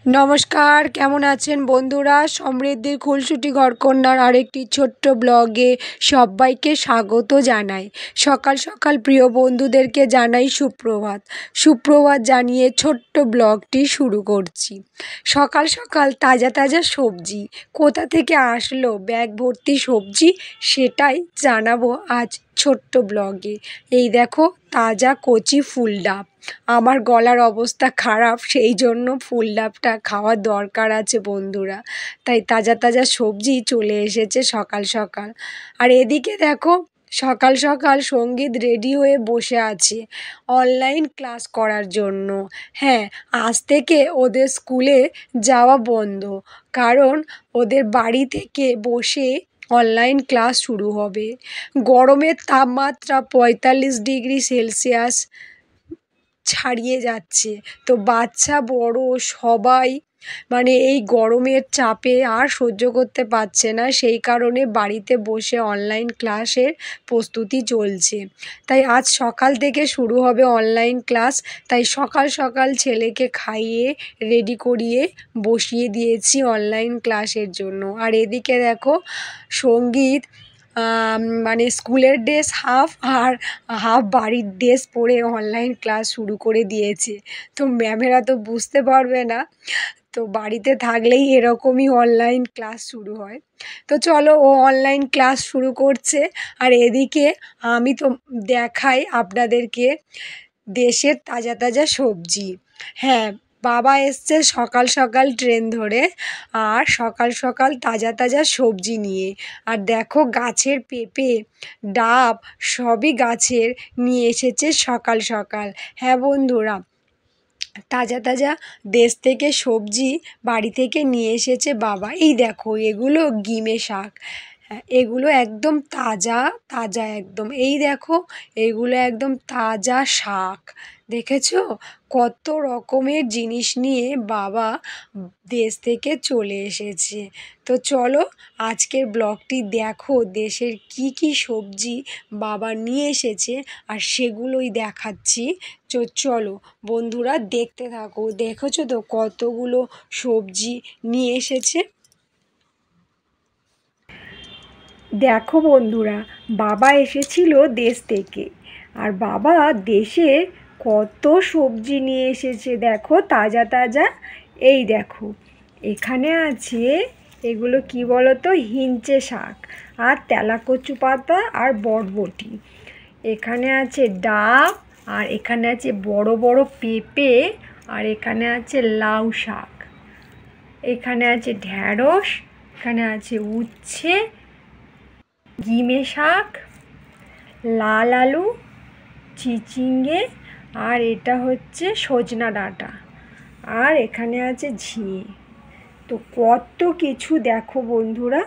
নমস্কার, কেমন আছেন বন্ধুরা? সমৃদ্ধির খুলসুটি ঘরকন্যার আরেকটি ছোট্ট ব্লগে সবাইকে স্বাগত জানাই। সকাল সকাল প্রিয় বন্ধুদেরকে জানাই সুপ্রভাত। সুপ্রভাত জানিয়ে ছোট্ট ব্লগটি শুরু করছি। সকাল সকাল তাজা তাজা সবজি কোথা থেকে আসলো ব্যাগ ভর্তি সবজি, সেটাই জানাবো আজ ছোট্ট ব্লগে। এই দেখো তাজা কচি ফুলডাব। আমার গলার অবস্থা খারাপ, সেই জন্য ফুলডাবটা খাওয়ার দরকার আছে বন্ধুরা। তাই তাজা তাজা সবজি চলে এসেছে সকাল সকাল। আর এদিকে দেখো সকাল সকাল সঙ্গীত রেডি হয়ে বসে আছে অনলাইন ক্লাস করার জন্য। হ্যাঁ, আজ থেকে ওদের স্কুলে যাওয়া বন্ধ, কারণ ওদের বাড়ি থেকে বসে অনলাইন ক্লাস শুরু হবে। গরমের তাপমাত্রা 45 ডিগ্রি সেলসিয়াস ছাড়িয়ে যাচ্ছে। তো বাচ্চা বড় সবাই এই গরমের চাপে আর সহ্য করতে পারছে না, সেই কারণে বাড়িতে বসে অনলাইন ক্লাসের প্রস্তুতি চলছে। তাই আজ সকাল থেকে শুরু হবে অনলাইন ক্লাস। তাই সকাল সকাল ছেলেকে খাইয়ে রেডি করিয়ে বসিয়ে দিয়েছি অনলাইন ক্লাসের জন্য। আর এদিকে দেখো সঙ্গীত স্কুলের ড্রেস হাফ আর হাফ বাড়ির ড্রেস পরে অনলাইন ক্লাস শুরু করে দিয়েছে। তো ম্যামেরা তো বুঝতে পারবে না, তো বাড়িতে থাকলেই এরকমই অনলাইন ক্লাস শুরু হয়। তো চলো, ও অনলাইন ক্লাস শুরু করছে। আর এদিকে আমি তো দেখাই আপনাদেরকে দেশের তাজা তাজা সবজি। হ্যাঁ, বাবা এসছে সকাল সকাল ট্রেন ধরে, আর সকাল সকাল তাজা তাজা সবজি নিয়ে। আর দেখো গাছের পেঁপে, ডাব সবই গাছের নিয়ে এসেছে সকাল সকাল। হ্যাঁ বন্ধুরা, তাজা তাজা দেশ থেকে সবজি বাড়ি থেকে নিয়ে এসেছে বাবা। এই দেখো এগুলো গিমে শাক। হ্যাঁ, এগুলো একদম তাজা তাজা একদম। এই দেখো এগুলো একদম তাজা শাক। দেখেছো কত রকমের জিনিস নিয়ে বাবা দেশ থেকে চলে এসেছে। তো চলো আজকের ব্লগটি দেখো, দেশের কি কি সবজি বাবা নিয়ে এসেছে আর সেগুলোই দেখাচ্ছি। চলো বন্ধুরা দেখতে থাকো। দেখেছো তো কতগুলো সবজি নিয়ে এসেছে। দেখো বন্ধুরা, বাবা এসেছিল দেশ থেকে, আর বাবা দেশে কত সবজি নিয়ে এসেছে দেখো তাজা তাজা। এই দেখো এখানে আছে, এগুলো কি বলো তো, হিঞ্চে শাক আর তেলাকচু পাতা আর বরবটি। এখানে আছে ডাব, আর এখানে আছে বড় বড় পেঁপে, আর এখানে আছে লাউ শাক, এখানে আছে ঢ্যাঁড়স, এখানে আছে উচ্ছে, গিমে শাক, লাল আলু, চিচিঙ্গে, আর এটা হচ্ছে সজনা ডাঁটা, আর এখানে আছে ঝিঙে। তো কত কিছু দেখো বন্ধুরা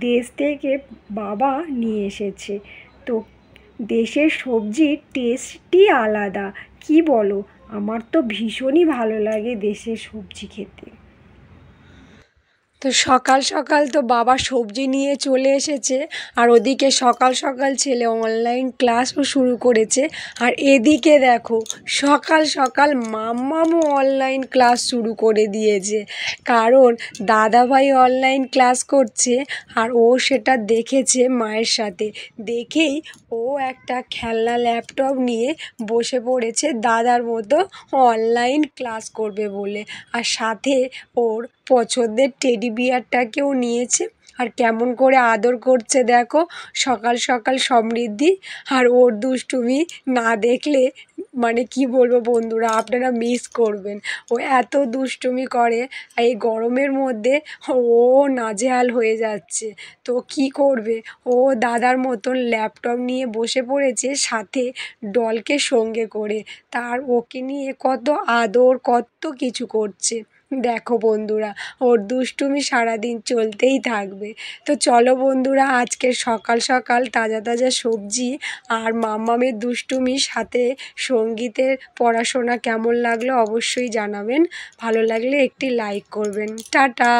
দেশ থেকে বাবা নিয়ে এসেছে। তো দেশের সবজির টেস্টই আলাদা, কি বলো? আমার তো ভীষণই ভালো লাগে দেশের সবজি খেতে। তো সকাল সকাল তো বাবা সবজি নিয়ে চলে এসেছে, আর ওদিকে সকাল সকাল ছেলে অনলাইন ক্লাসও শুরু করেছে। আর এদিকে দেখো সকাল সকাল মাম্মামও অনলাইন ক্লাস শুরু করে দিয়েছে, কারণ দাদাভাই অনলাইন ক্লাস করছে আর ও সেটা দেখেছে মায়ের সাথে। দেখেই ও একটা খেলনা ল্যাপটপ নিয়ে বসে পড়েছে দাদার মতো অনলাইন ক্লাস করবে বলে। আর সাথে ওর পছন্দের টেডি বিয়ারটাকেও নিয়েছে। আর কেমন করে আদর করছে দেখো সকাল সকাল সমৃদ্ধি। আর ওর দুষ্টুমি না দেখলে কি বলবো বন্ধুরা, আপনারা মিস করবেন। ও এত দুষ্টুমি করে, এই গরমের মধ্যে ও নাজেহাল হয়ে যাচ্ছে। তো কি করবে, ও দাদার মতন ল্যাপটপ নিয়ে বসে পড়েছে, সাথে ডলকে সঙ্গে করে। তার ওকে নিয়ে কত আদর কত কিছু করছে। দেখো বন্ধুরা, ওর দুষ্টুমি সারাদিন চলতেই থাকবে। তো চলো বন্ধুরা, আজকে সকাল সকাল তাজা তাজা সবজি আর মাম্মামের দুষ্টুমির সাথে সঙ্গীতের পড়াশোনা কেমন লাগলো অবশ্যই জানাবেন। ভালো লাগলে একটি লাইক করবেন। টাটা।